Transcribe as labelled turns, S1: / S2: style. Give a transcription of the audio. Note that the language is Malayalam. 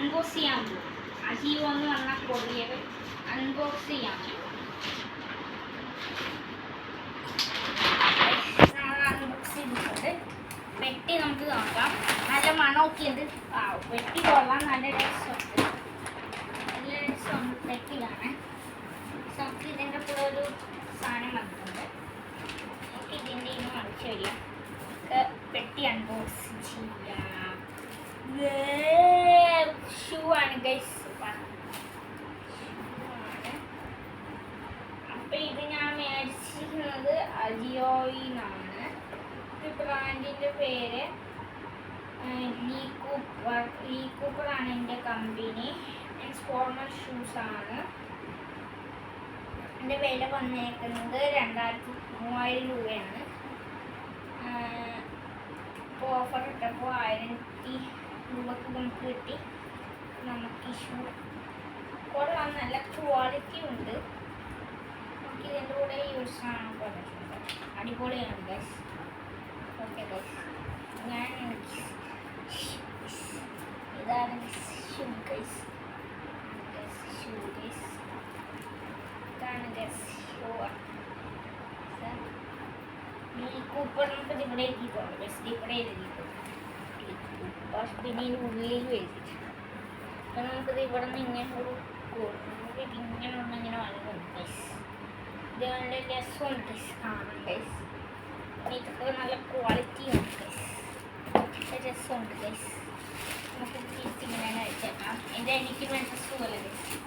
S1: അൺബോക്സ് ചെയ്യാൻ പോകും. അജീവോ എന്ന് പറഞ്ഞ കൊറിയർ അൺബോക്സ് ചെയ്യാൻ പോകും. അൺബോക്സ് ചെയ്തിട്ടുണ്ട്. പെട്ടി നമുക്ക് നോക്കാം. നല്ല മണമൊക്കെ ഉണ്ട്. പെട്ടി കൊള്ളാം, നല്ല രസമുണ്ട്. നല്ല രസമുണ്ട് പെട്ടിയാണ്. നമുക്ക് ഇതിൻ്റെ കൂടെ ഒരു സാധനം വന്നിട്ടുണ്ട്. നമുക്ക് ഇതിൻ്റെ ഇന്ന് മറിച്ച് വരിക. പെട്ടി അൺബോക്സ് ചെയ്യാം. ഷൂ ആണ് ഗൈസ്. അപ്പം ഇത് ഞാൻ മേടിച്ചിരിക്കുന്നത് അജിയോയിന്നാണ്. ഈ ബ്രാൻഡിൻ്റെ പേര് ലീ കൂപ്പറാണ് എൻ്റെ കമ്പനി. ഫോർമൽ ഷൂസാണ്. എൻ്റെ വില വന്നേക്കുന്നത് 3000 രൂപയാണ്. ഇപ്പോൾ ഓഫർ ഇട്ടപ്പോൾ 1000 രൂപക്ക് നമുക്ക് കിട്ടി. നമുക്ക് ഈ ഷൂ കൊള്ളാം, നല്ല ക്വാളിറ്റി ഉണ്ട്. നമുക്ക് ഇതിൻ്റെ കൂടെ യൂസ് ആണ് പറഞ്ഞിട്ടുണ്ട്. അടിപൊളിയാണ് ഗൈസ്. ഓക്കെ ഗൈസ്, ഞാൻ ഇതാണ് ഷൂ ഗൈസ്. ഇതാണ് ഗൈസ് ഷൂ. ഈ കൂപ്പർ നമുക്ക് ഇവിടെ എഴുതിയിട്ടുണ്ട് ഗൈസ്. ഇവിടെ എഴുതിയിട്ടുണ്ട്. പിന്നെ ഇതിൻ്റെ ഉള്ളിൽ എഴുതിയിട്ടുണ്ട്. അപ്പം നമുക്കിത് ഇവിടെ നിന്ന് ഇങ്ങനെ നമുക്ക് ഇങ്ങനെ ഒന്നിങ്ങനെ വന്നിട്ടുണ്ട് ഗൈസ്. ഇത് നല്ല രസമുണ്ട് ഗൈസ് കാണാൻ ഗൈസ്. ഇതൊക്കെ നല്ല ക്വാളിറ്റി ഉണ്ട് ഗൈസ്. രസമുണ്ട് ഗൈസ്. നമുക്ക് തിരിച്ചിങ്ങനെ വെച്ചേക്കാം. എനിക്ക് വേണ്ട ഷൂ അല്ല ഗൈസ്.